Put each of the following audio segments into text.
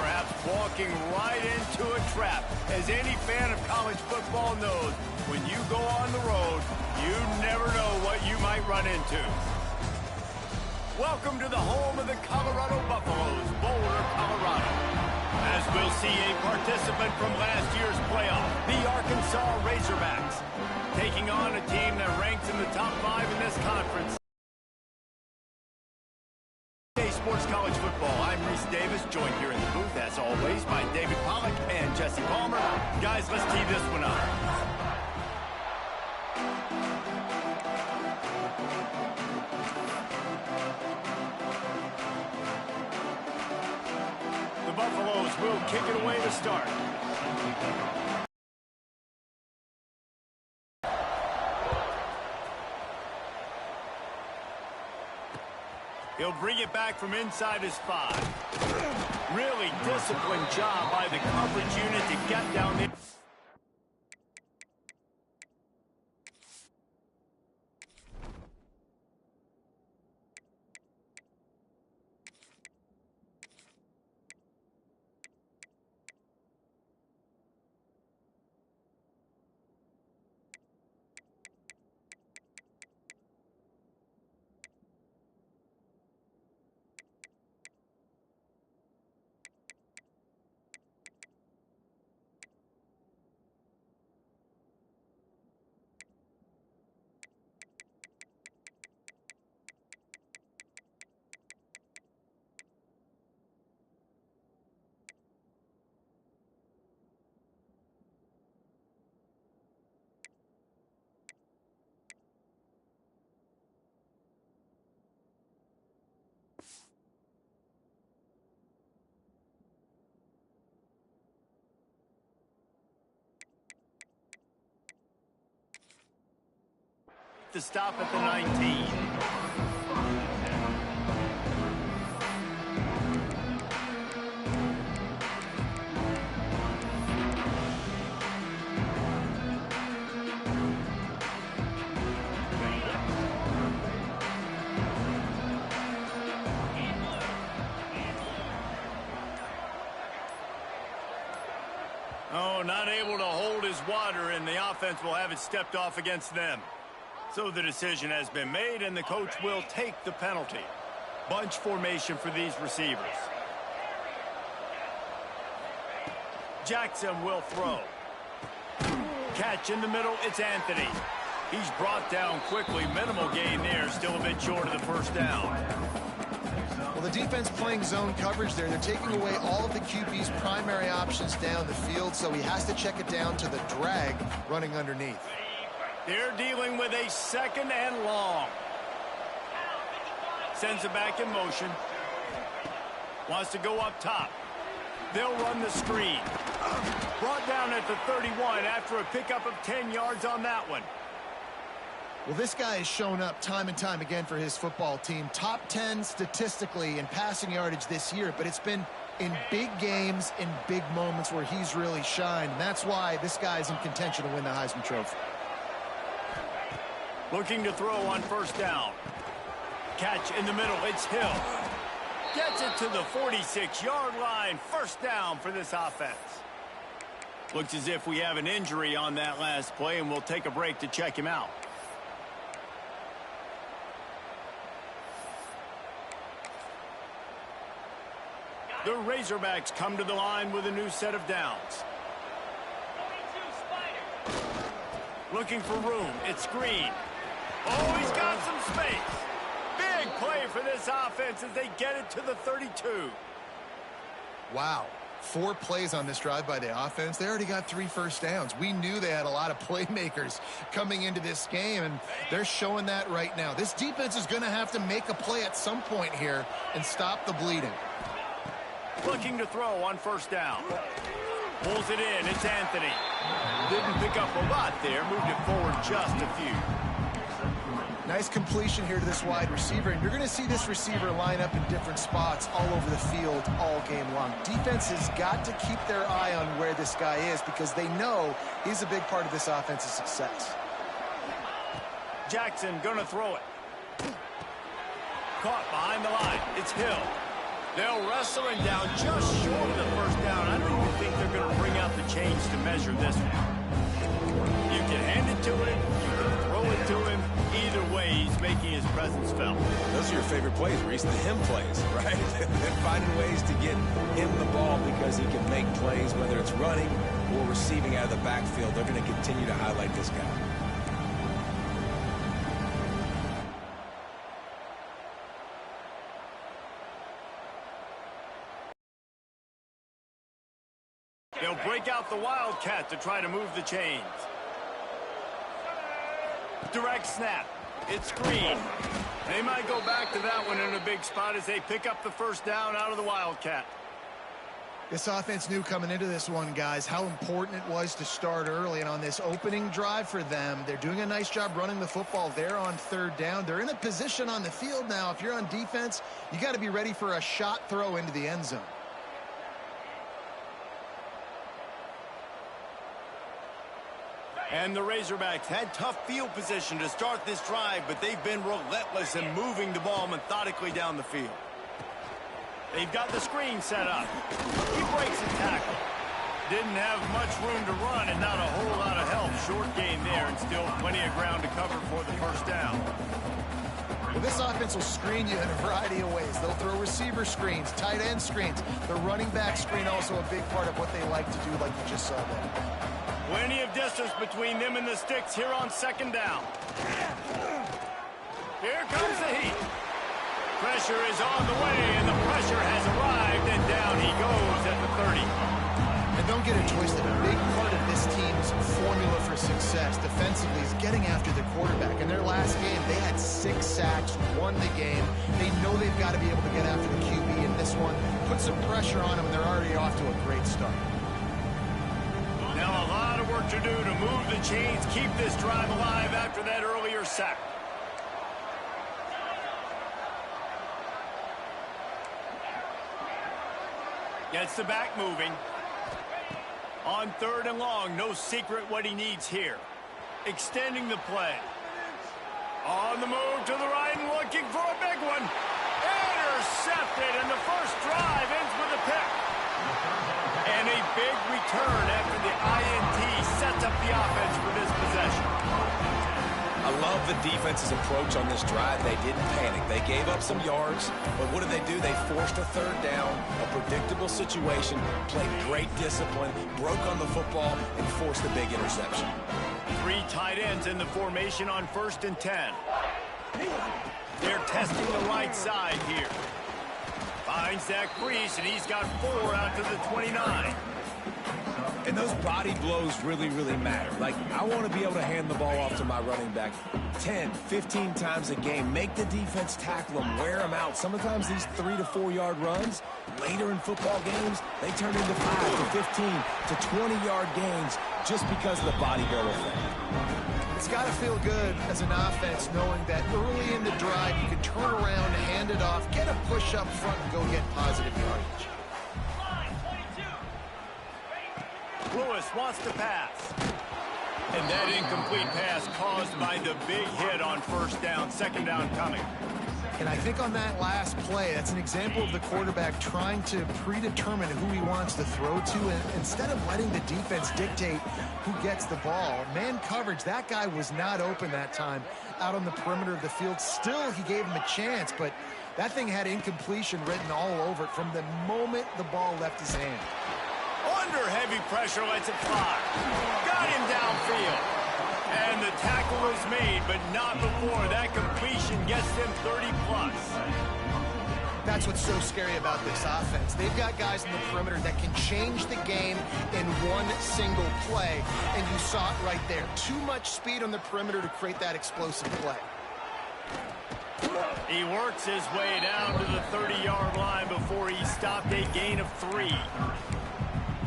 perhaps walking right into a trap. As any fan of college football knows, when you go on the road, you never know what you might run into. Welcome to the home of the Colorado Buffaloes, Boulder, Colorado. As we'll see a participant from last year's playoff, the Arkansas Razorbacks, taking on a team that ranks in the top 5 in this conference. Sports College Football. I'm Reese Davis, joined here in the booth, as always, by David Pollack and Jesse Palmer. Guys, let's tee this one up. The Buffaloes will kick it away to start. He'll bring it back from inside his 5. Really disciplined job by the coverage unit to get down there. To stop at the 19. Oh, not able to hold his water, and the offense will have it stepped off against them. So the decision has been made, and the coach will take the penalty. Bunch formation for these receivers. Jackson will throw. Catch in the middle, it's Anthony. He's brought down quickly. Minimal gain there, still a bit short of the first down. Well, the defense playing zone coverage there. They're taking away all of the QB's primary options down the field, so he has to check it down to the drag running underneath. They're dealing with a 2nd and long. Sends it back in motion. Wants to go up top. They'll run the screen. Brought down at the 31 after a pickup of 10 yards on that one. Well, this guy has shown up time and time again for his football team. Top 10 statistically in passing yardage this year, but it's been in big games, in big moments where he's really shined. And that's why this guy's in contention to win the Heisman Trophy. Looking to throw on first down. Catch in the middle, it's Hill. Gets it to the 46-yard line. First down for this offense. Looks as if we have an injury on that last play, and we'll take a break to check him out. The Razorbacks come to the line with a new set of downs. Looking for room, it's Green. Oh, he's got some space. Big play for this offense as they get it to the 32. Wow. 4 plays on this drive by the offense. They already got 3 first downs. We knew they had a lot of playmakers coming into this game, and they're showing that right now. This defense is going to have to make a play at some point here and stop the bleeding. Looking to throw on first down. Pulls it in. It's Anthony. Didn't pick up a lot there. Moved it forward just a few. Nice completion here to this wide receiver, and you're going to see this receiver line up in different spots all over the field all game long. Defense has got to keep their eye on where this guy is because they know he's a big part of this offense's success. Jackson going to throw it. Caught behind the line. It's Hill. They'll wrestle him down just short of the they're going to bring out the chains to measure this one. You can hand it to him, you can throw it to him. Either way, he's making his presence felt. Those are your favorite plays, Reese, the him plays, right? They're finding ways to get him the ball because he can make plays, whether it's running or receiving out of the backfield. They're going to continue to highlight this guy. They'll break out the Wildcat to try to move the chains. Direct snap. It's screen. They might go back to that one in a big spot as they pick up the first down out of the Wildcat. This offense knew coming into this one, guys, how important it was to start early. And on this opening drive for them, they're doing a nice job running the football. They're on third down. They're in a position on the field now. If you're on defense, you got to be ready for a shot throw into the end zone. And the Razorbacks had tough field position to start this drive, but they've been relentless in moving the ball methodically down the field. They've got the screen set up. He breaks a tackle. Didn't have much room to run and not a whole lot of help. Short gain there and still plenty of ground to cover for the first down. Well, this offense will screen you in a variety of ways. They'll throw receiver screens, tight end screens. The running back screen also a big part of what they like to do, like you just saw there. Plenty of distance between them and the sticks here on second down. Here comes the heat. Pressure is on the way, and the pressure has arrived, and down he goes at the 30. And don't get it twisted. A big part of this team's formula for success defensively is getting after the quarterback. In their last game, they had 6 sacks, won the game. They know they've got to be able to get after the QB in this one. Put some pressure on them, and they're already off to a great start. Now a lot of work to do to move the chains, keep this drive alive after that earlier sack. Gets the back moving. On third and long, no secret what he needs here. Extending the play. On the move to the right and looking for a big one. Intercepted, and the first drive ends with a pick. And a big return after the INT sets up the offense for this possession. I love the defense's approach on this drive. They didn't panic. They gave up some yards, but what did they do? They forced a third down, a predictable situation, played great discipline, broke on the football, and forced a big interception. 3 tight ends in the formation on 1st and 10. They're testing the right side here. Finds that crease, and he's got 4 out to the 29. And those body blows really, really matter. Like, I want to be able to hand the ball off to my running back 10, 15 times a game. Make the defense tackle them, wear them out. Sometimes these 3 to 4 yard runs, later in football games, they turn into 5 to 15 to 20-yard gains just because of the body blow effect. It's got to feel good as an offense knowing that early in the drive you can turn around, hand it off, get a push up front, and go get positive yardage. Lewis wants to pass. And that incomplete pass caused by the big hit on first down, second down coming. And I think on that last play, that's an example of the quarterback trying to predetermine who he wants to throw to, and instead of letting the defense dictate who gets the ball. Man coverage, that guy was not open that time out on the perimeter of the field. Still, he gave him a chance, but that thing had incompletion written all over it from the moment the ball left his hand. Under heavy pressure, lets it fly. Got him downfield. And the tackle is made, but not before that completion gets them 30+. That's what's so scary about this offense. They've got guys in the perimeter that can change the game in one single play, and you saw it right there. Too much speed on the perimeter to create that explosive play. He works his way down to the 30-yard line before he stopped a gain of 3.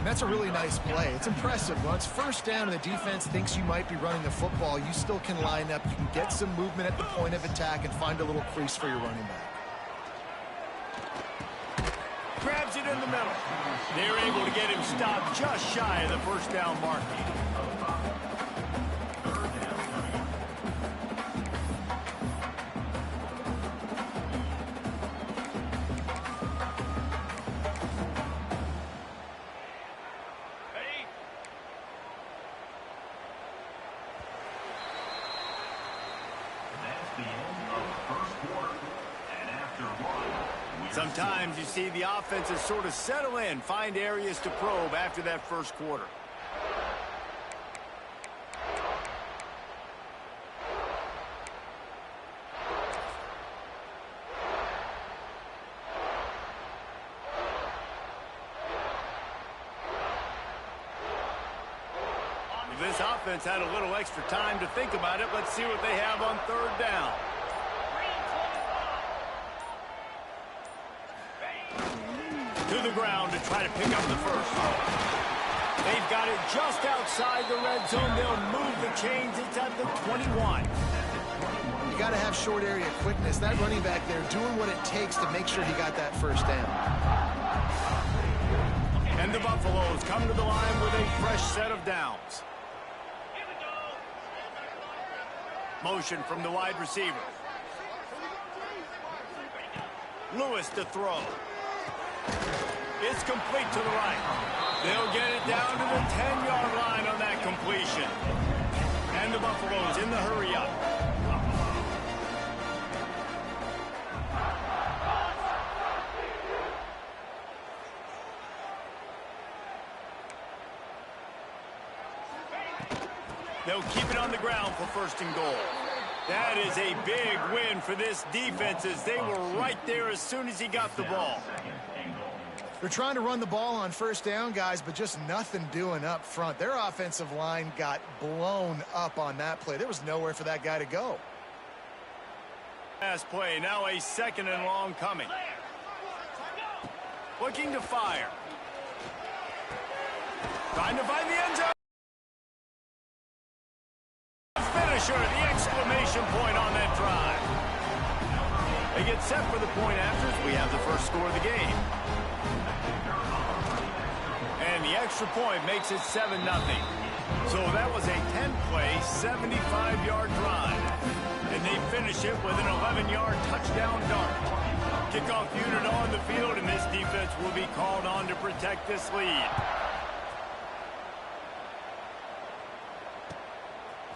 That's a really nice play. It's impressive. Well, it's first down and the defense thinks you might be running the football. You still can line up. You can get some movement at the point of attack and find a little crease for your running back. Grabs it in the middle. They're able to get him stopped just shy of the first down mark. Oftentimes, you see the offenses sort of settle in, find areas to probe after that first quarter. If this offense had a little extra time to think about it, let's see what they have on third down. To the ground to try to pick up the first. They've got it just outside the red zone. They'll move the chains. It's at the 21. You got to have short area quickness. That running back there doing what it takes to make sure he got that first down. And the Buffaloes come to the line with a fresh set of downs. Motion from the wide receiver. Lewis to throw. It's complete to the right. They'll get it down to the 10-yard line on that completion. And the Buffaloes in the hurry-up. They'll keep it on the ground for first and goal. That is a big win for this defense as they were right there as soon as he got the ball. They're trying to run the ball on first down, guys, but just nothing doing up front. Their offensive line got blown up on that play. There was nowhere for that guy to go. Pass play, now a second and long coming. Looking to fire. Trying to find the end zone. Finisher, the exclamation point on that drive. They get set for the point after as we have the first score of the game. And the extra point makes it 7-0. So that was a 10-play, 75-yard drive. And they finish it with an 11-yard touchdown dart. Kickoff unit on the field, and this defense will be called on to protect this lead.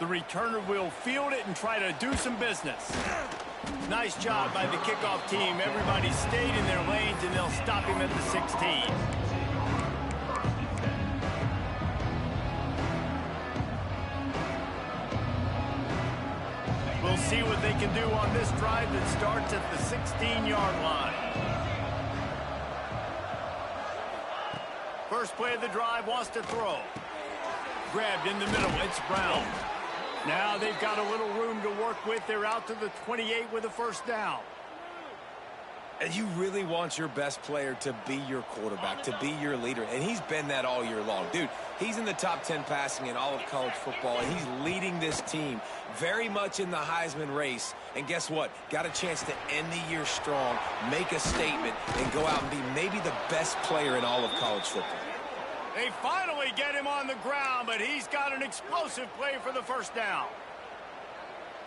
The returner will field it and try to do some business. Nice job by the kickoff team. Everybody stayed in their lanes, and they'll stop him at the 16. We'll see what they can do on this drive that starts at the 16-yard line. First play of the drive, wants to throw. Grabbed in the middle, it's Brown. Now they've got a little room to work with. They're out to the 28 with a first down. And you really want your best player to be your quarterback, to be your leader. And he's been that all year long. Dude, he's in the top 10 passing in all of college football, and he's leading this team very much in the Heisman race. And guess what? Got a chance to end the year strong, make a statement, and go out and be maybe the best player in all of college football. They finally get him on the ground, but he's got an explosive play for the first down.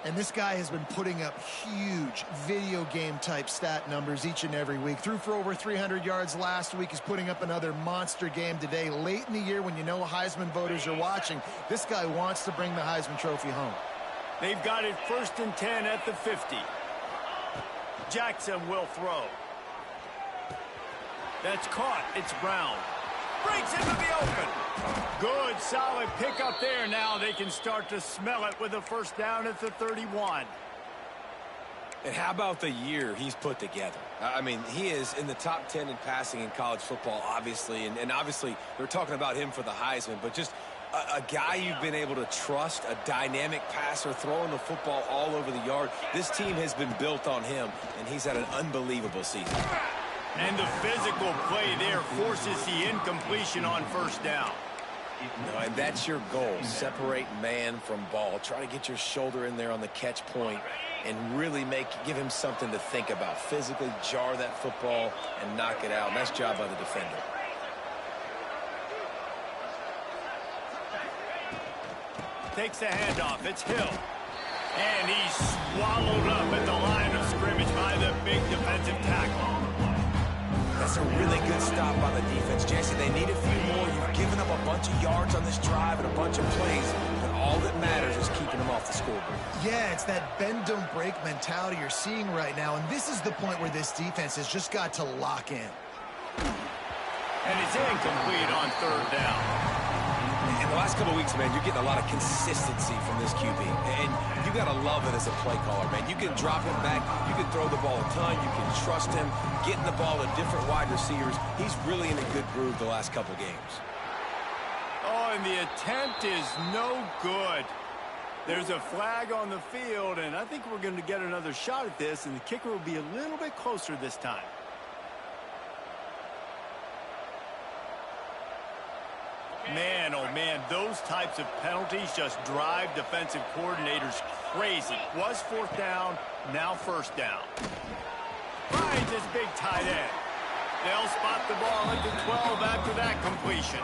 And this guy has been putting up huge video game type stat numbers each and every week. Threw for over 300 yards last week. He's putting up another monster game today. Late in the year when you know Heisman voters are watching, this guy wants to bring the Heisman Trophy home. They've got it 1st and 10 at the 50. Jackson will throw. That's caught. It's Brown. Breaks into the open. Good, solid pickup there. Now they can start to smell it with a first down at the 31. And how about the year he's put together? I mean, he is in the top 10 in passing in college football, obviously. And obviously, they're talking about him for the Heisman. But just a guy you've been able to trust, a dynamic passer, throwing the football all over the yard. This team has been built on him, and he's had an unbelievable season. And the physical play there forces the incompletion on first down. No, and that's your goal. Separate man from ball. Try to get your shoulder in there on the catch point and really give him something to think about. Physically jar that football and knock it out. Nice job by the defender. Takes the handoff. It's Hill. And he's swallowed up at the line of scrimmage by the big defensive tackle. That's a really good stop by the defense. Jesse, they need a few more. You've given up a bunch of yards on this drive and a bunch of plays, but all that matters is keeping them off the scoreboard. Yeah, it's that bend don't break mentality you're seeing right now, and this is the point where this defense has just got to lock in. And it's incomplete on third down. In the last couple of weeks, man, you're getting a lot of consistency from this QB. And you got to love it as a play caller, man. You can drop him back. You can throw the ball a ton. You can trust him, getting the ball to different wide receivers. He's really in a good groove the last couple of games. Oh, and the attempt is no good. There's a flag on the field, and I think we're going to get another shot at this, and the kicker will be a little bit closer this time. Man, oh man, those types of penalties just drive defensive coordinators crazy. Was fourth down, now first down. Finds his big tight end. They'll spot the ball at the 12 after that completion.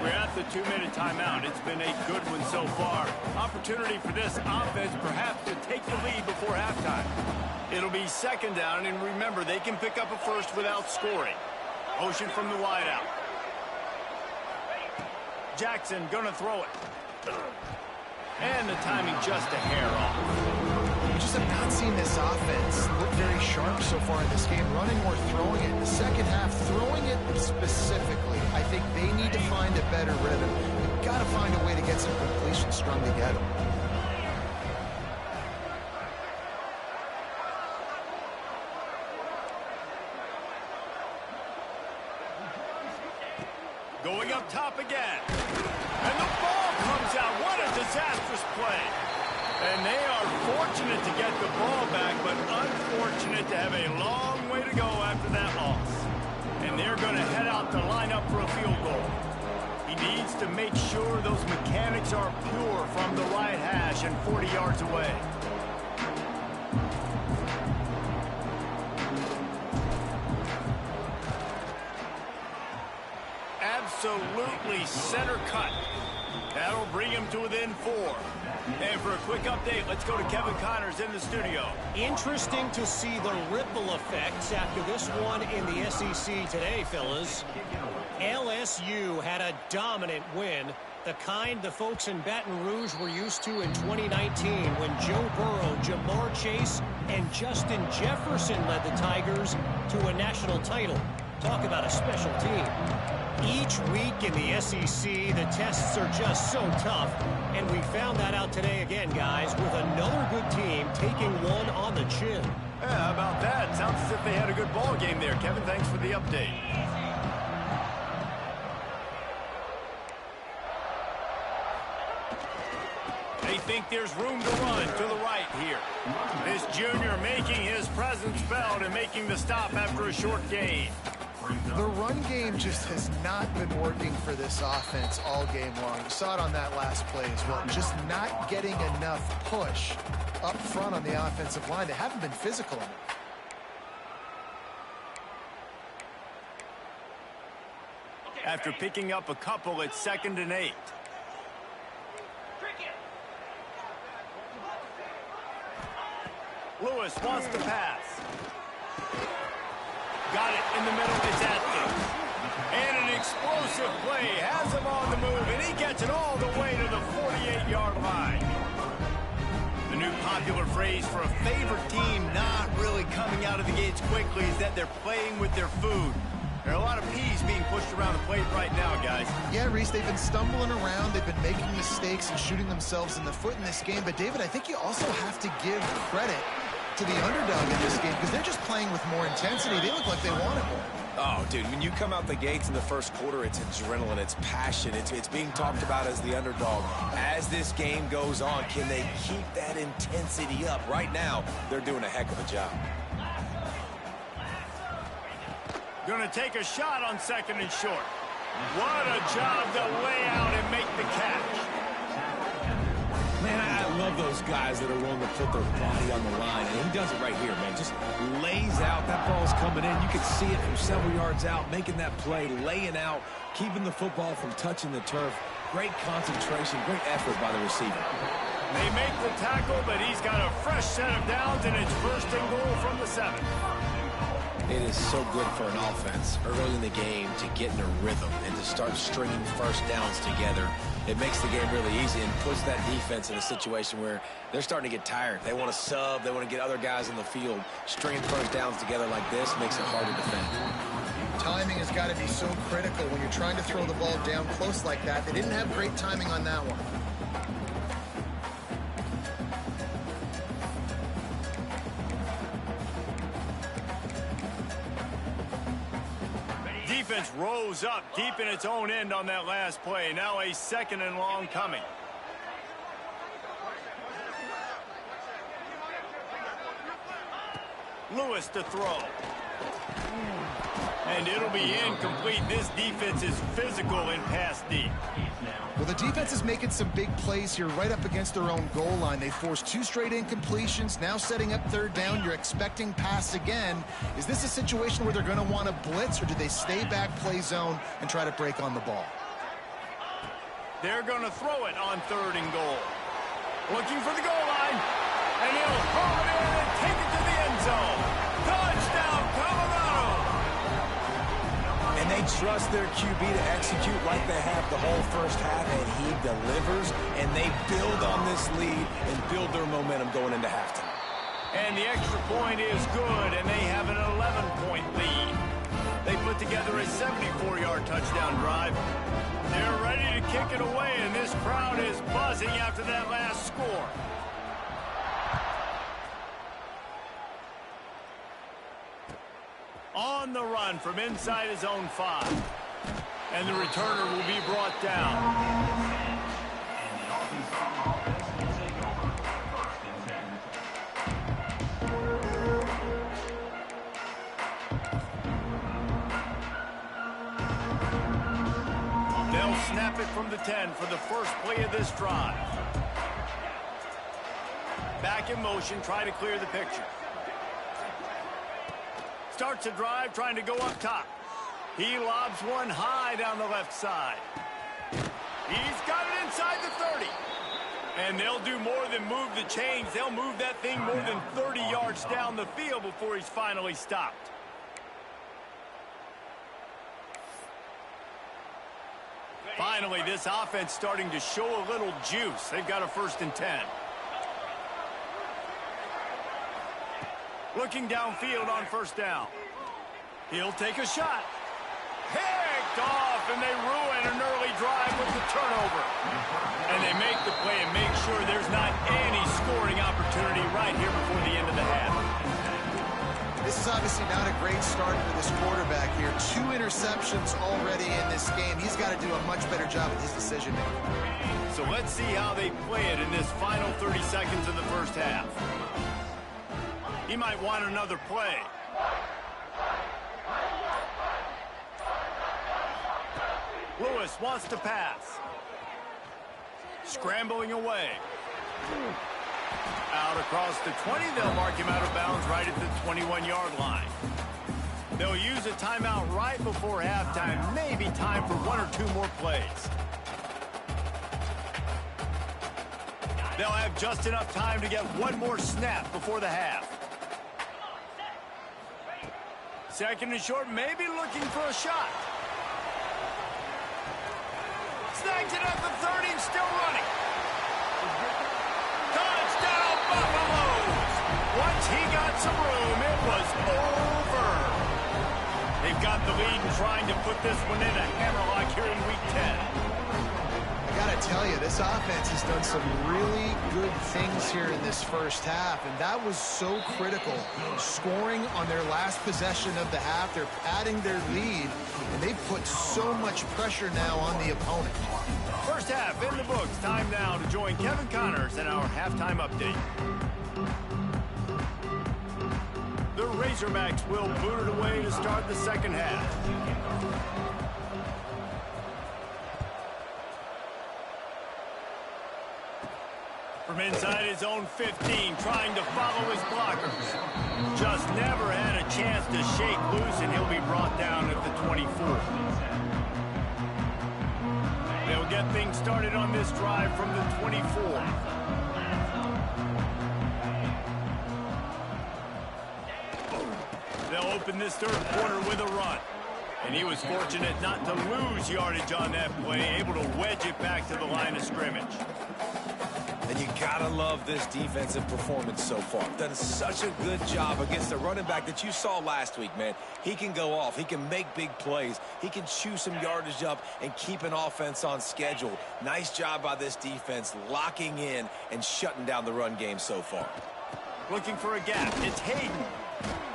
We're at the 2-minute timeout. It's been a good one so far. Opportunity for this offense perhaps to take the lead before halftime. It'll be second down, and remember, they can pick up a first without scoring. Motion from the wideout. Jackson gonna throw it. And the timing just a hair off. We just have not seen this offense look very sharp so far in this game, running or throwing it. In the second half, throwing it specifically, I think they need to find a better rhythm. You've got to find a way to get some completions strung together. Going up top again. And the ball comes out. What a disastrous play. And they are fortunate to get the ball back, but unfortunate to have a long way to go after that loss. And they're going to head out to line up for a field goal. He needs to make sure those mechanics are pure from the right hash and 40 yards away. Absolutely center cut. That'll bring him to within 4. And for a quick update, let's go to Kevin Connors in the studio. Interesting to see the ripple effects after this one in the SEC today, fellas. LSU had a dominant win, the kind the folks in Baton Rouge were used to in 2019 when Joe Burrow, Jamar Chase, and Justin Jefferson led the Tigers to a national title. Talk about a special team. Each week in the SEC, the tests are just so tough, and we found that out today again, guys, with another good team taking one on the chin. Yeah, how about that? Sounds as if they had a good ball game there. Kevin, thanks for the update. They think there's room to run to the right here. This junior making his presence felt and making the stop after a short gain. The run game just has not been working for this offense all game long. You saw it on that last play as well. Just not getting enough push up front on the offensive line. They haven't been physical enough. After picking up a couple, it's 2nd and 8. Lewis wants to pass. Got it in the middle. It's Atkins. And an explosive play. Has him on the move, and he gets it all the way to the 48-yard line. The new popular phrase for a favorite team not really coming out of the gates quickly is that they're playing with their food. There are a lot of peas being pushed around the plate right now, guys. Yeah, Reese, they've been stumbling around. They've been making mistakes and shooting themselves in the foot in this game. But, David, I think you also have to give credit to the underdog in this game because they're just playing with more intensity. They look like they want it more. Oh, dude, when you come out the gates in the first quarter, it's adrenaline, it's passion, it's being talked about as the underdog. As this game goes on, can they keep that intensity up? Right now, they're doing a heck of a job. Going to take a shot on 2nd and short. What a job to lay out and make the catch. Man, I love those guys that are willing to put their body on the line, and he does it right here, man. Just lays out. That ball's coming in. You can see it from several yards out, making that play, laying out, keeping the football from touching the turf. Great concentration, great effort by the receiver. They make the tackle, but he's got a fresh set of downs, and it's 1st and goal from the 7. It is so good for an offense early in the game to get in a rhythm and to start stringing first downs together. It makes the game really easy and puts that defense in a situation where they're starting to get tired. They want to sub. They want to get other guys in the field. Stringing first downs together like this makes it hard to defend. Timing has got to be so critical when you're trying to throw the ball down close like that. They didn't have great timing on that one. Defense rose up deep in its own end on that last play. Now a 2nd and long coming. Lewis to throw. And it'll be incomplete. This defense is physical in pass deep. Well, the defense is making some big plays here right up against their own goal line. They forced 2 straight incompletions, now setting up 3rd down. You're expecting pass again. Is this a situation where they're going to want to blitz, or do they stay back, play zone, and try to break on the ball? They're going to throw it on 3rd and goal. Looking for the goal line. And he'll haul it in and take it to the end zone. Touchdown, Colorado! And they trust their QB to execute like they have the whole first half, and he delivers, and they build on this lead and build their momentum going into halftime. And the extra point is good, and they have an 11-point lead. They put together a 74-yard touchdown drive. They're ready to kick it away, and this crowd is buzzing after that last score. On the run from inside his own 5. And the returner will be brought down. They'll snap it from the 10 for the first play of this drive. Back in motion, try to clear the picture. Starts a drive trying to go up top. He lobs one high down the left side. He's got it inside the 30. And they'll do more than move the chains. They'll move that thing more than 30 yards down the field before he's finally stopped. Finally, this offense starting to show a little juice. They've got a 1st and 10. Looking downfield on 1st down. He'll take a shot. Picked off, and they ruin an early drive with the turnover. And they make the play and make sure there's not any scoring opportunity right here before the end of the half. This is obviously not a great start for this quarterback here. 2 interceptions already in this game. He's got to do a much better job with his decision-making. So let's see how they play it in this final 30 seconds of the first half. He might want another play. Lewis wants to pass. Scrambling away. Out across the 20, they'll mark him out of bounds right at the 21-yard line. They'll use a timeout right before halftime. Maybe time for 1 or 2 more plays. They'll have just enough time to get 1 more snap before the half. 2nd and short, maybe looking for a shot. Snags it at the 30 and still running. Touchdown, Buffaloes! Once he got some room, it was over. They've got the lead and trying to put this one in a hammerlock here in Week 10. I gotta tell you, this offense has done some really good things here in this first half, and that was so critical. Scoring on their last possession of the half, they're padding their lead, and they've put so much pressure now on the opponent. First half in the books. Time now to join Kevin Connors in our halftime update. The Razorbacks will boot it away to start the second half. From inside his own 15, trying to follow his blockers. Just never had a chance to shake loose, and he'll be brought down at the 24. They'll get things started on this drive from the 24. They'll open this third quarter with a run. And he was fortunate not to lose yardage on that play, able to wedge it back to the line of scrimmage. And you gotta love this defensive performance so far. Done such a good job against the running back that you saw last week, man. He can go off. He can make big plays. He can chew some yardage up and keep an offense on schedule. Nice job by this defense locking in and shutting down the run game so far. Looking for a gap. It's Hayden.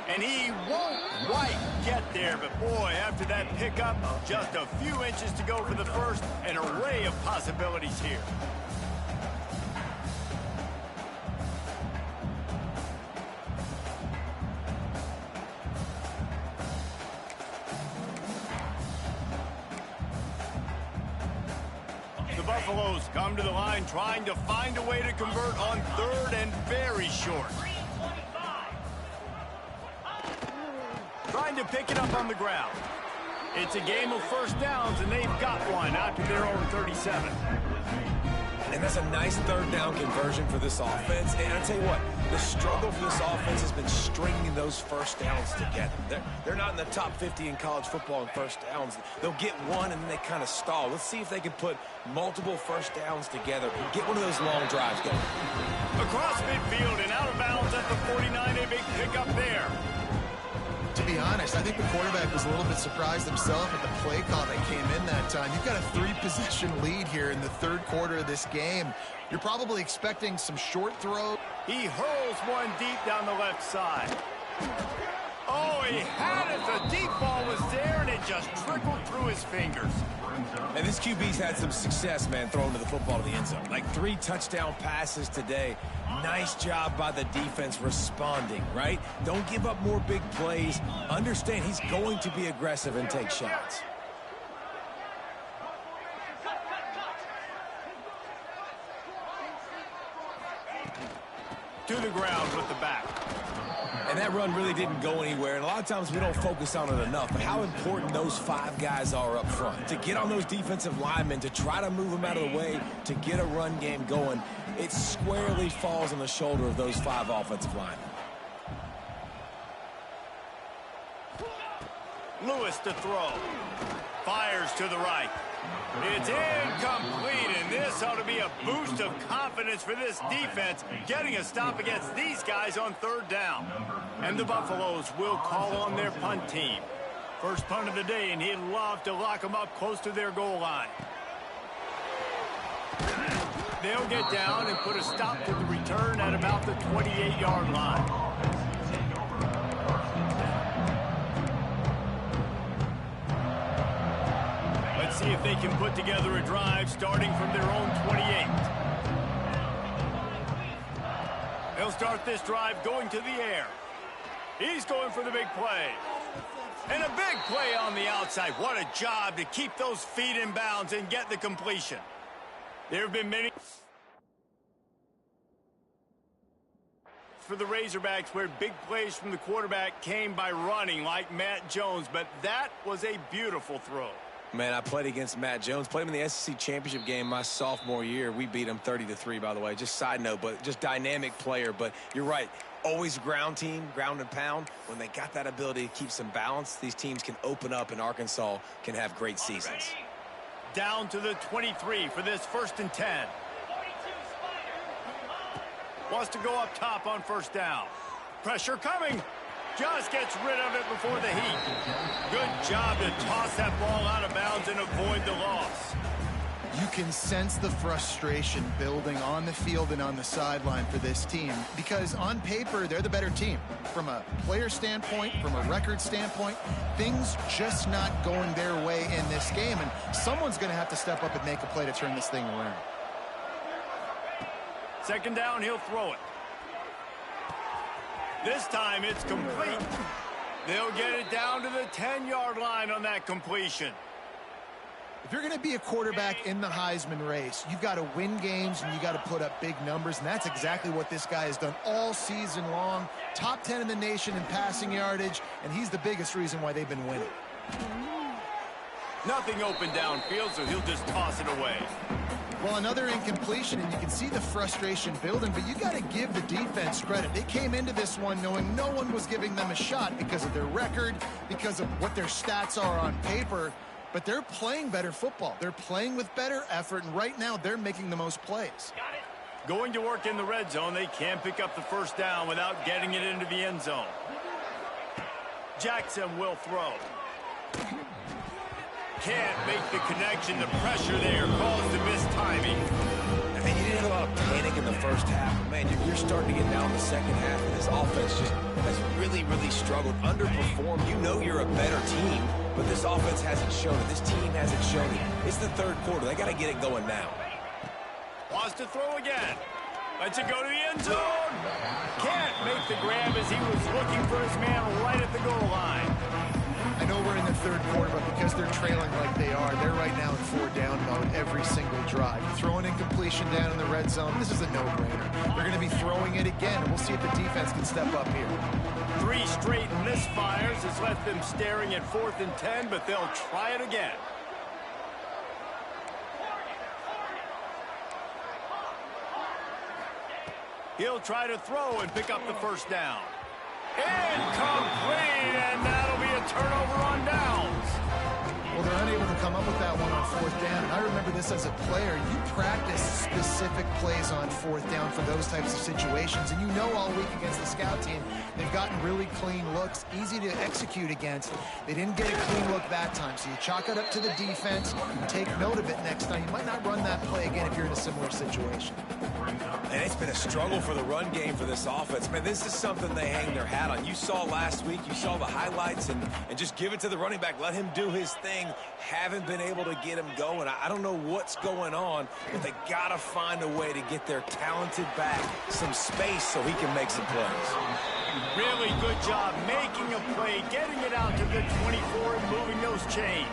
And he won't quite get there. But, boy, after that pickup, just a few inches to go for the first. An array of possibilities here. Buffaloes come to the line trying to find a way to convert on third and very short. Trying to pick it up on the ground. It's a game of first downs, and they've got one out to their own 37. And that's a nice third down conversion for this offense. And I'll tell you what, the struggle for this offense has been stringing those first downs together. They're not in the top 50 in college football in first downs. They'll get one and then they kind of stall. Let's see if they can put multiple first downs together. Get one of those long drives going. Across midfield and out of bounds at the 49, a big pickup there. To be honest, I think the quarterback was a little bit surprised himself at the play call that came in that time. You've got a 3-possession lead here in the third quarter of this game. You're probably expecting some short throw. He hurls one deep down the left side. Oh, he had it. The deep ball was there, and it just trickled through his fingers. And this QB's had some success, man, throwing to the football to the end zone. Like 3 touchdown passes today. Nice job by the defense responding, right? Don't give up more big plays. Understand he's going to be aggressive and take shots. To the ground with the back. And that run really didn't go anywhere. And a lot of times we don't focus on it enough. But how important those 5 guys are up front. To get on those defensive linemen, to try to move them out of the way, to get a run game going, it squarely falls on the shoulder of those 5 offensive linemen. Lewis to throw. Fires to the right. It's incomplete, and this ought to be a boost of confidence for this defense, getting a stop against these guys on third down. And the Buffaloes will call on their punt team. First punt of the day, and he'd love to lock them up close to their goal line. They'll get down and put a stop to the return at about the 28-yard line. Let's see if they can put together a drive starting from their own 28. They'll start this drive going to the air. He's going for the big play. And a big play on the outside. What a job to keep those feet in bounds and get the completion. There have been many for the Razorbacks where big plays from the quarterback came by running like Matt Jones, but that was a beautiful throw. Man, I played against Matt Jones. Played him in the SEC championship game my sophomore year. We beat him 30-3, by the way. Just side note, but just dynamic player. But you're right. Always ground team, ground and pound. When they got that ability to keep some balance, these teams can open up, and Arkansas can have great seasons. Down to the 23 for this 1st and 10. Wants to go up top on first down. Pressure coming. Just gets rid of it before the heat. Good job to toss that ball out of bounds and avoid the loss. You can sense the frustration building on the field and on the sideline for this team because on paper, they're the better team. From a player standpoint, from a record standpoint, things just not going their way in this game, and someone's going to have to step up and make a play to turn this thing around. 2nd down, he'll throw it. This time it's complete. They'll get it down to the 10-yard line on that completion. If you're going to be a quarterback in the Heisman race, you've got to win games and you got to put up big numbers, and that's exactly what this guy has done all season long. Top 10 in the nation in passing yardage, and he's the biggest reason why they've been winning. Nothing open downfield, so he'll just toss it away. Well, another incompletion, and you can see the frustration building, but you got to give the defense credit. They came into this one knowing no one was giving them a shot because of their record, because of what their stats are on paper, but they're playing better football. They're playing with better effort, and right now they're making the most plays. Going to work in the red zone, they can't pick up the first down without getting it into the end zone. Jackson will throw. Can't make the connection. The pressure there caused the missed timing. And you didn't have a lot of panic in the first half. Man, you're starting to get down the second half, and this offense just has really, really struggled, underperformed. You know you're a better team, but this offense hasn't shown it. This team hasn't shown it. It's the third quarter. They got to get it going now. Wants to throw again. Lets it go to the end zone. Can't make the grab as he was looking for his man right at the goal line. I know we're in the third quarter, but because they're trailing like they are, they're right now in 4-down mode every single drive. Throwing incompletion down in the red zone, this is a no-brainer. They're going to be throwing it again, and we'll see if the defense can step up here. 3 straight misfires has left them staring at 4th and 10, but they'll try it again. He'll try to throw and pick up the first down. Incomplete, and that'll be a turnover on downs. Well, they're unable to come up with that one on 4th down. And I remember this as a player. You practice specific plays on 4th down for those types of situations. And you know all week against the scout team, they've gotten really clean looks, easy to execute against. They didn't get a clean look that time. So you chalk it up to the defense. Take note of it next time. You might not run that play again if you're in a similar situation. And it's been a struggle for the run game for this offense. Man, this is something they hang their hat on. You saw last week, you saw the highlights, and just give it to the running back. Let him do his thing. Haven't been able to get him going. I don't know what's going on, but they got to find a way to get their talented back some space so he can make some plays. Really good job making a play, getting it out to the 24 and moving those chains.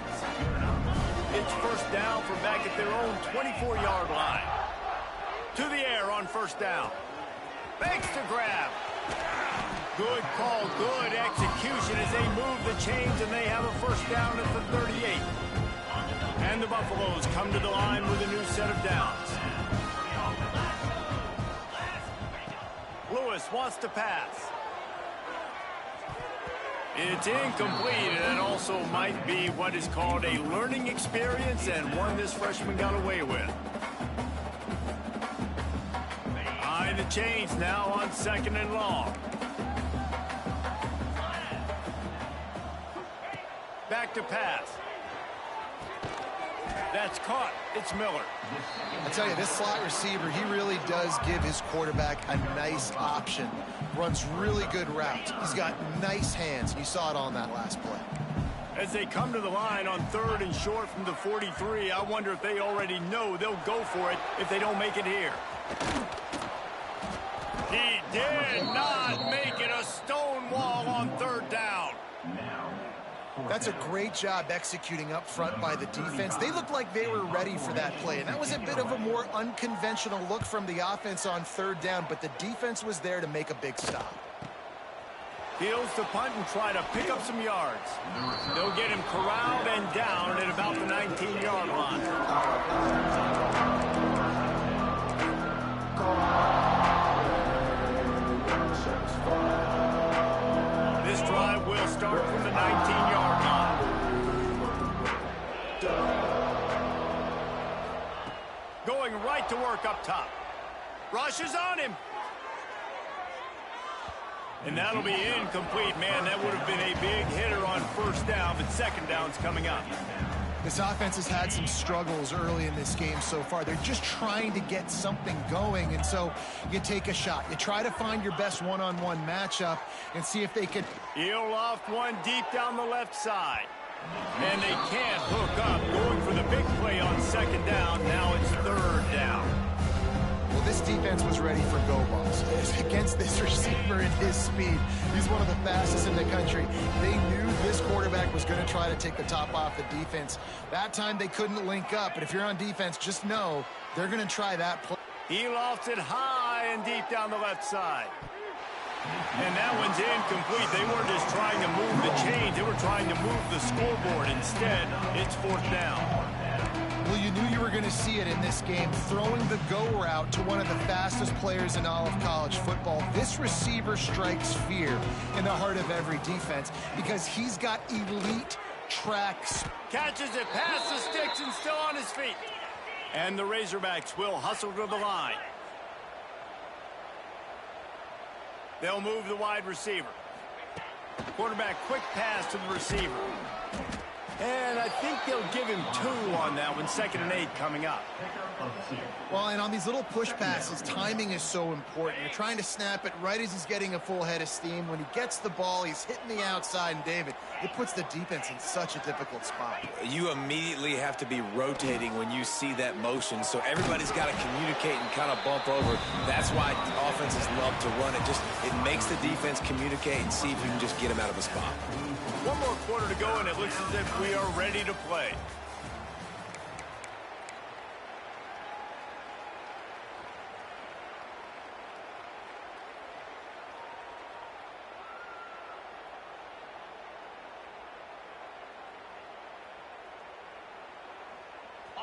It's first down from back at their own 24-yard line. To the air on first down. Makes the grab. Good call, good execution as they move the chains, and they have a first down at the 38. And the Buffaloes come to the line with a new set of downs. Lewis wants to pass. It's incomplete, and it also might be what is called a learning experience, and one this freshman got away with. Behind the chains now on 2nd and long. Back to pass. That's caught. It's Miller. I tell you, this slot receiver, he really does give his quarterback a nice option. Runs really good routes. He's got nice hands. You saw it on that last play. As they come to the line on 3rd and short from the 43, I wonder if they already know they'll go for it if they don't make it here. He did not make it. A stone wall on 3rd down. That's a great job executing up front by the defense. They looked like they were ready for that play, and that was a bit of a more unconventional look from the offense on 3rd down, but the defense was there to make a big stop. Fields to punt and try to pick up some yards. They'll get him corralled and down at about the 19-yard line. This drive will start from the 19-yard line. Going right to work up top. Rush is on him. And that'll be incomplete. Man, that would have been a big hitter on 1st down, but 2nd down's coming up. This offense has had some struggles early in this game so far. They're just trying to get something going, and so you take a shot. You try to find your best one-on-one matchup and see if they can. He'll loft one deep down the left side. And they can't hook up. Going for the big play on 2nd down. Now it's 3rd down. Well, this defense was ready for go balls. Against this receiver and his speed, he's one of the fastest in the country. They knew this quarterback was going to try to take the top off the defense. That time they couldn't link up, but if you're on defense, just know they're going to try that play. He lofts it high and deep down the left side. And that one's incomplete. They weren't just trying to move the chains. They were trying to move the scoreboard. Instead, it's 4th down. Well, you knew you were going to see it in this game, throwing the go route to one of the fastest players in all of college football. This receiver strikes fear in the heart of every defense because he's got elite tracks. Catches it past the sticks and still on his feet. And the Razorbacks will hustle to the line. They'll move the wide receiver. Quarterback quick pass to the receiver. And I think they'll give him 2 on that one. 2nd and 8 coming up. Well, and on these little push passes, timing is so important. You're trying to snap it right as he's getting a full head of steam. When he gets the ball, he's hitting the outside, and David, it puts the defense in such a difficult spot. You immediately have to be rotating when you see that motion, so everybody's got to communicate and kind of bump over. That's why offenses love to run it. It makes the defense communicate and see if you can just get him out of the spot. 1 more quarter to go, and it looks as if we are ready to play.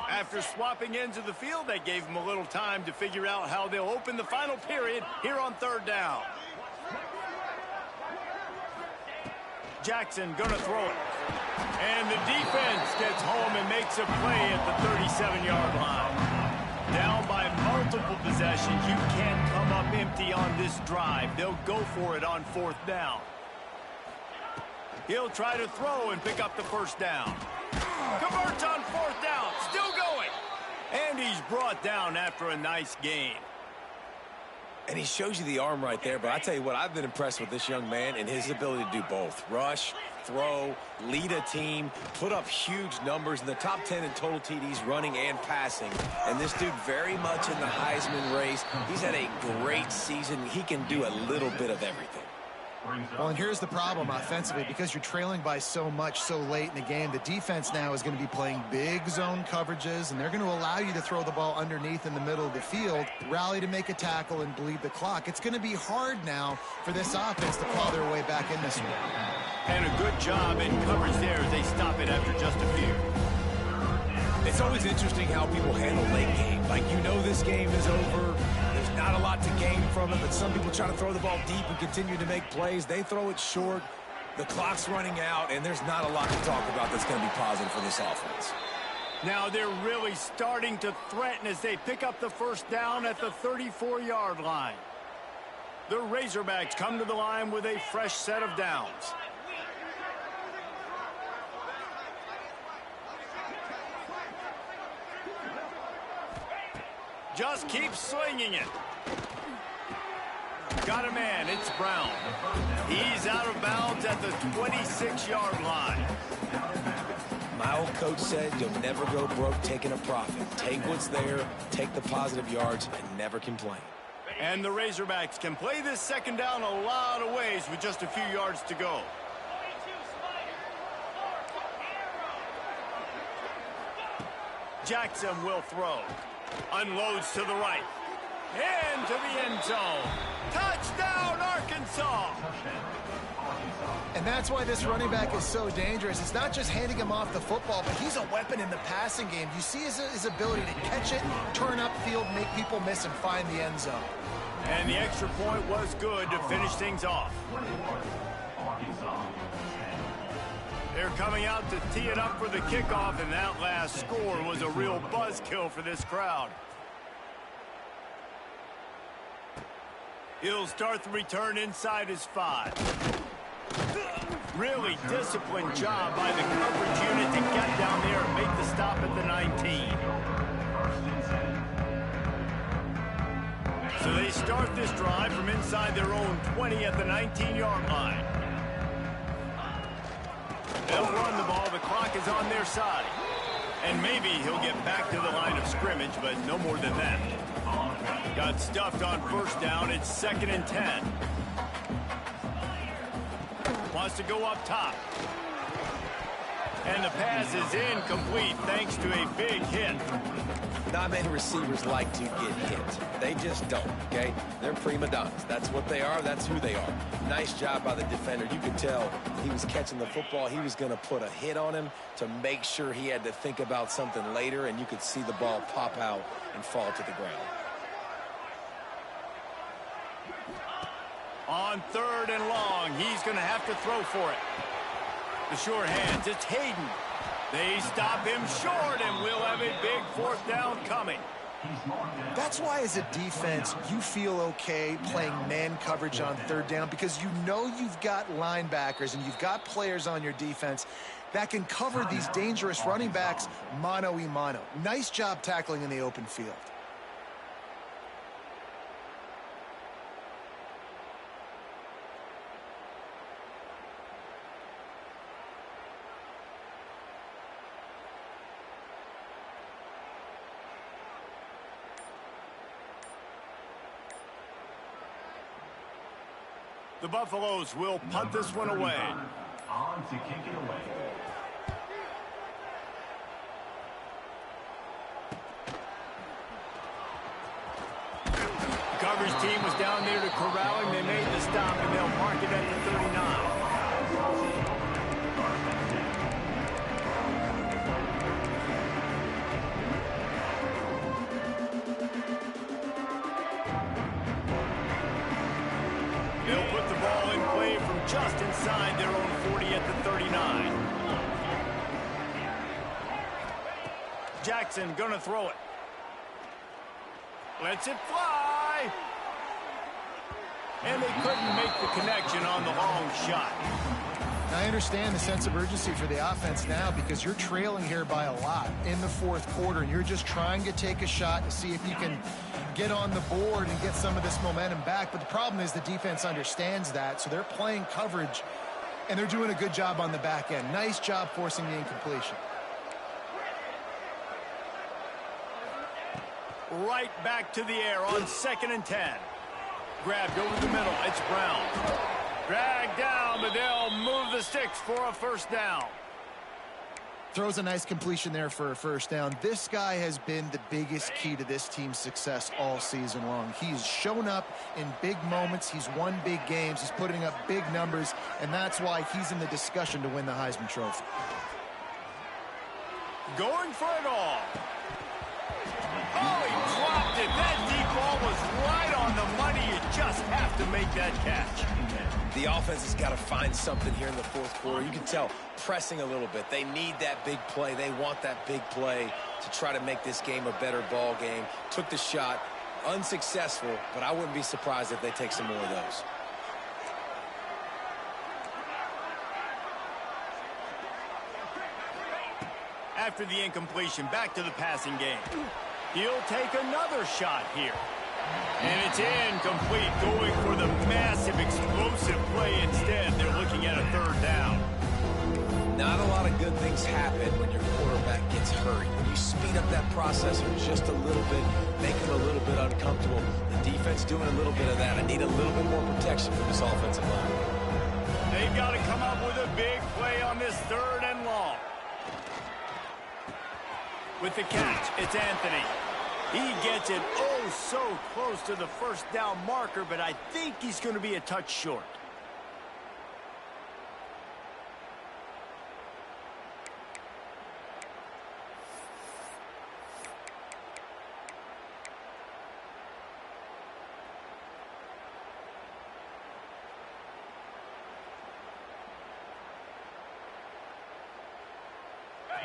After swapping ends of the field, that gave them a little time to figure out how they'll open the final period here on 3rd down. Jackson gonna throw it. And the defense gets home and makes a play at the 37-yard line. Down by multiple possessions, you can't come up empty on this drive. They'll go for it on 4th down. He'll try to throw and pick up the 1st down. Converts on 4th down, still going. And he's brought down after a nice gain. And he shows you the arm right there, but I tell you what, I've been impressed with this young man and his ability to do both. Rush, throw, lead a team, put up huge numbers in the top 10 in total TDs running and passing. And this dude very much in the Heisman race. He's had a great season. He can do a little bit of everything. Well, and here's the problem offensively. Because you're trailing by so much so late in the game, the defense now is going to be playing big zone coverages, and they're going to allow you to throw the ball underneath in the middle of the field, rally to make a tackle, and bleed the clock. It's going to be hard now for this offense to claw their way back in this one. And a good job in coverage there as they stop it after just a few. It's always interesting how people handle late game. Like, you know this game is over. There's not a lot to gain from it, but some people try to throw the ball deep and continue to make plays. They throw it short. The clock's running out, and there's not a lot to talk about that's going to be positive for this offense. Now they're really starting to threaten as they pick up the 1st down at the 34-yard line. The Razorbacks come to the line with a fresh set of downs. Just keep slinging it. Got a man, it's Brown. He's out of bounds at the 26-yard line. My old coach said you'll never go broke taking a profit. Take what's there, take the positive yards, and never complain. And the Razorbacks can play this 2nd down a lot of ways with just a few yards to go. Jackson will throw. Unloads to the right. And to the end zone. Touchdown, Arkansas! And that's why this running back is so dangerous. It's not just handing him off the football, but he's a weapon in the passing game. You see his ability to catch it, turn upfield, make people miss, and find the end zone. And the extra point was good to finish things off. They're coming out to tee it up for the kickoff, and that last score was a real buzzkill for this crowd. He'll start the return inside his 5. Really disciplined job by the coverage unit to get down there and make the stop at the 19. So they start this drive from inside their own 20 at the 19-yard line. They'll run the ball. The clock is on their side. And maybe he'll get back to the line of scrimmage, but no more than that. Got stuffed on 1st down. It's 2nd and 10. Wants to go up top. And the pass is incomplete thanks to a big hit. Not many receivers like to get hit. They just don't, okay? They're prima donnas. That's what they are. That's who they are. Nice job by the defender. You could tell he was catching the football. He was going to put a hit on him to make sure he had to think about something later, and you could see the ball pop out and fall to the ground. On 3rd and long, he's going to have to throw for it. The sure hands, it's Hayden. They stop him short, and we'll have a big 4th down coming. That's why, as a defense, you feel okay playing man coverage on 3rd down, because you know you've got linebackers and you've got players on your defense that can cover these dangerous running backs mano-a-mano. Nice job tackling in the open field. The Buffaloes will punt this one away. On to kick it away. The coverage team was down there to corral him. They made the stop, and they'll mark it at the 39. They'll put the ball in play from just inside their own 40 at the 39. Jackson gonna throw it. Lets it fly. And they couldn't make the connection on the long shot. I understand the sense of urgency for the offense now, because you're trailing here by a lot in the 4th quarter, and you're just trying to take a shot to see if you can get on the board and get some of this momentum back. But the problem is the defense understands that, so they're playing coverage, and they're doing a good job on the back end. Nice job forcing the incompletion. Right back to the air on 2nd and 10. Grabbed over the middle. It's Brown. Dragged down, but they'll move the sticks for a 1st down. Throws a nice completion there for a 1st down. This guy has been the biggest key to this team's success all season long. He's shown up in big moments. He's won big games. He's putting up big numbers, and that's why he's in the discussion to win the Heisman Trophy. Going for it all. Oh, he dropped it. That deep ball was right on the money. You just have to make that catch. The offense has got to find something here in the 4th quarter. You can tell pressing a little bit. They need that big play. They want that big play to try to make this game a better ball game. Took the shot, unsuccessful, but I wouldn't be surprised if they take some more of those. After the incompletion, back to the passing game. He'll take another shot here. And it's incomplete, going for the massive explosive play instead. They're looking at a 3rd down. Not a lot of good things happen when your quarterback gets hurried. When you speed up that processor just a little bit, make him a little bit uncomfortable. The defense doing a little bit of that. I need a little bit more protection from this offensive line. They've got to come up with a big play on this 3rd and long. With the catch, it's Anthony. He gets it oh so close to the 1st down marker, but I think he's going to be a touch short.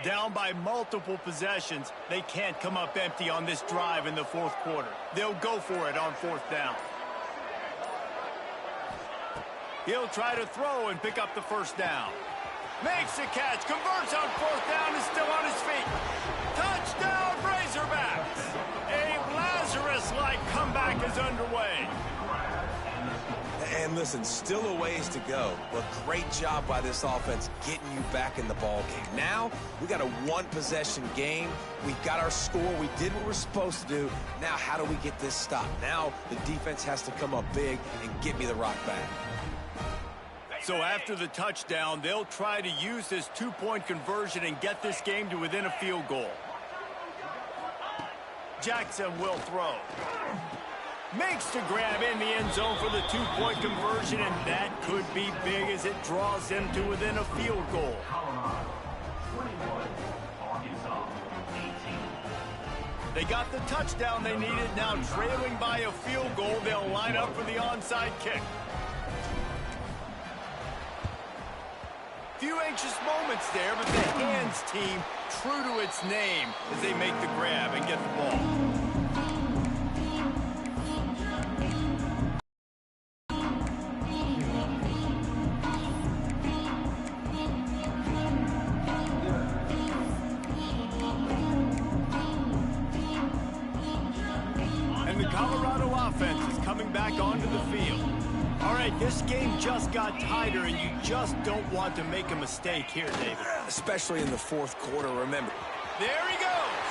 Down by multiple possessions, they can't come up empty on this drive in the 4th quarter. They'll go for it on 4th down. He'll try to throw and pick up the 1st down. Makes the catch, converts on 4th down, and still on his feet. Touchdown, Razorbacks! A Lazarus-like comeback is underway. And listen, still a ways to go, but great job by this offense getting you back in the ball game. Now, we got a 1-possession game. We've got our score. We did what we're supposed to do. Now, how do we get this stopped? Now, the defense has to come up big and get me the rock back. So after the touchdown, they'll try to use this two-point conversion and get this game to within a field goal. Jackson will throw. Makes the grab in the end zone for the two-point conversion, and that could be big as it draws them to within a field goal. They got the touchdown they needed. Now trailing by a field goal, they'll line up for the onside kick. Few anxious moments there, but the hands team true to its name as they make the grab and get the ball. And the Colorado offense is coming back onto the field. All right, this game just got tighter, and you just don't want to make a mistake here, David. Especially in the fourth quarter, remember. There he goes.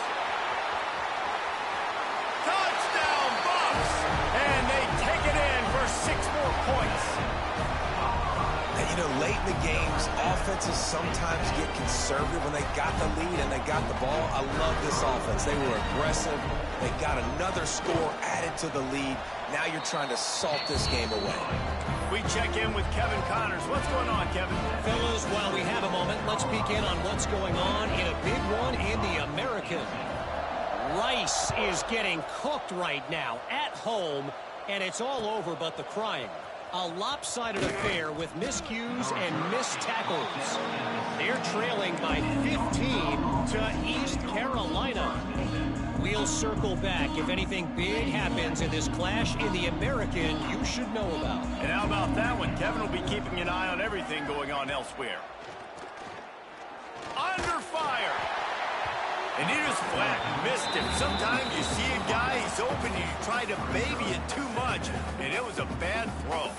Touchdown, Bucs! And they take it in for 6 more points. And, you know, late in the games, offenses sometimes get conservative when they got the lead and they got the ball. I love this offense. They were aggressive. They got another score added to the lead. Now you're trying to salt this game away. We check in with Kevin Connors. What's going on, Kevin? Fellas, while we have a moment, let's peek in on what's going on in a big one in the American. Rice is getting cooked right now at home, and it's all over but the crying. A lopsided affair with miscues and missed tackles. They're trailing by 15 to East Carolina. We'll circle back. If anything big happens in this clash in the American, you should know about. And how about that one? Kevin will be keeping an eye on everything going on elsewhere. Under fire. And he was flat and missed him. Sometimes you see a guy, he's open, and you try to baby it too much, and it was a bad throw.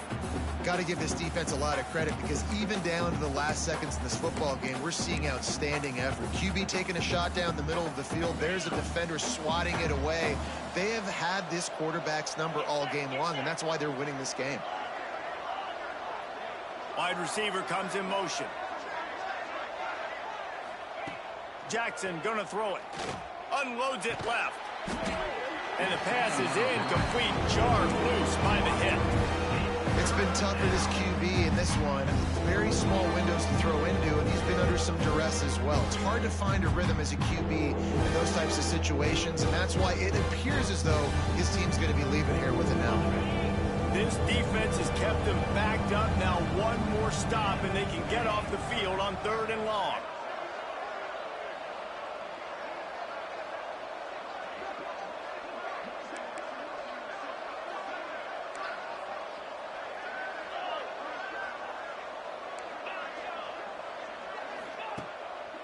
Got to give this defense a lot of credit because even down to the last seconds of this football game, we're seeing outstanding effort. QB taking a shot down the middle of the field. There's a defender swatting it away. They have had this quarterback's number all game long, and that's why they're winning this game. Wide receiver comes in motion. Jackson gonna throw it. Unloads it left. And the pass is incomplete. Jarred loose by the hip. It's been tough for this QB in this one. Very small windows to throw into, and he's been under some duress as well. It's hard to find a rhythm as a QB in those types of situations, and that's why it appears as though his team's going to be leaving here with an L. This defense has kept them backed up. Now one more stop, and they can get off the field on 3rd and long.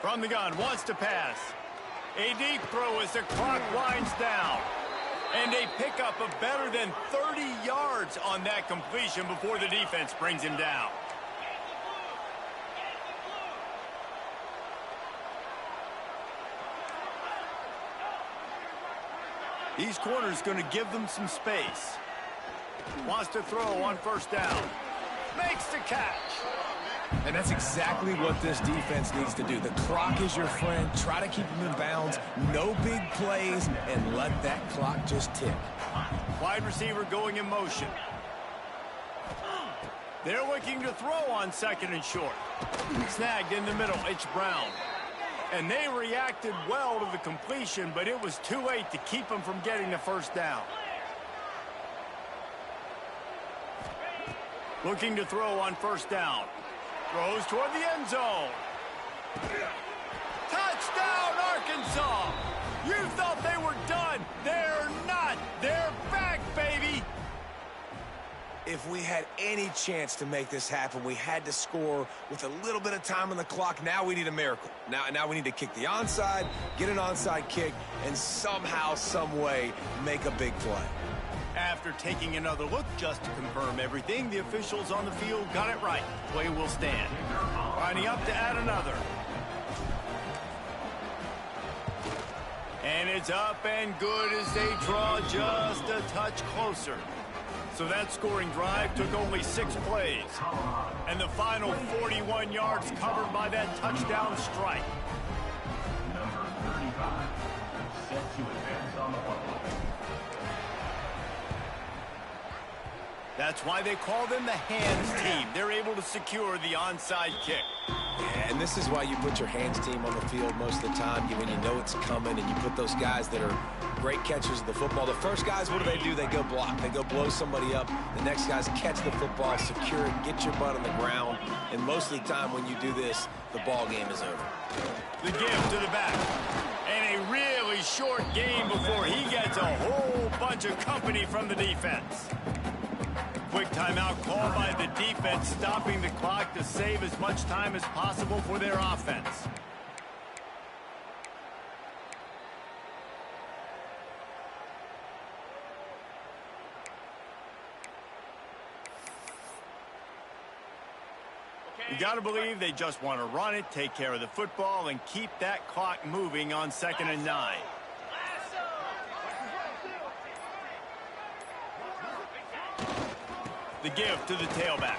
From the gun, wants to pass. A deep throw as the clock winds down. And a pickup of better than 30 yards on that completion before the defense brings him down. These corners going to give them some space. Wants to throw on 1st down. Makes the catch. And that's exactly what this defense needs to do. The clock is your friend. Try to keep them in bounds. No big plays, and let that clock just tick. Wide receiver going in motion. They're looking to throw on 2nd and short. Snagged in the middle. It's Brown. And they reacted well to the completion, but it was too late to keep them from getting the 1st down. Looking to throw on 1st down. Throws toward the end zone. Touchdown, Arkansas! You thought they were done. They're not. They're back, baby. If we had any chance to make this happen, we had to score with a little bit of time on the clock. Now we need a miracle. Now we need to kick the onside, get an onside kick, and somehow, some way, make a big play. After taking another look just to confirm everything, the officials on the field got it right. Play will stand. Lining up to add another. And it's up and good as they draw just a touch closer. So that scoring drive took only 6 plays. And the final 41 yards covered by that touchdown strike. Number 35, set to advance on the football. That's why they call them the hands team. They're able to secure the onside kick. Yeah, and this is why you put your hands team on the field most of the time when you know it's coming, and you put those guys that are great catchers of the football. The first guys, what do? They go block. They go blow somebody up. The next guys catch the football, secure it, get your butt on the ground. And most of the time when you do this, the ball game is over. The give to the back. And a really short game before he gets a whole bunch of company from the defense. Quick timeout called by the defense, stopping the clock to save as much time as possible for their offense. You got to believe they just want to run it, take care of the football, and keep that clock moving on 2nd and 9. The give to the tailback.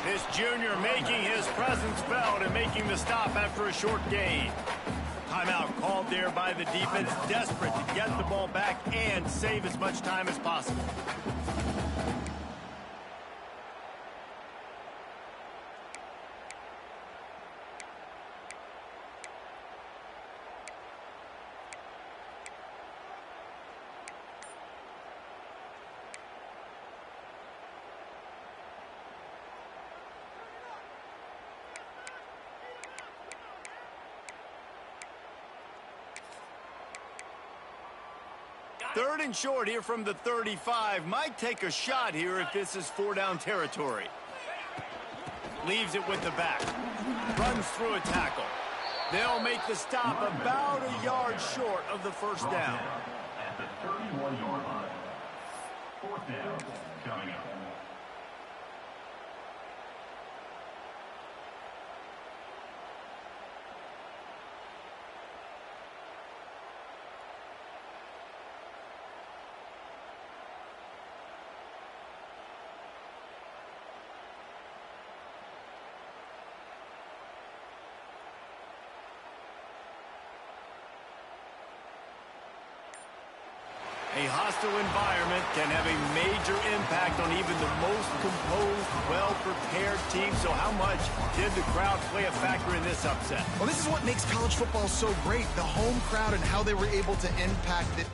This junior making his presence felt and making the stop after a short gain. Timeout called there by the defense, desperate to get the ball back and save as much time as possible. Third and short here from the 35. Might take a shot here if this is 4-down territory. Leaves it with the back. Runs through a tackle. They'll make the stop about a yard short of the first down. At the 31-yard line. 4th down coming up. A hostile environment can have a major impact on even the most composed, well-prepared team. So how much did the crowd play a factor in this upset? Well, this is what makes college football so great, the home crowd and how they were able to impact it.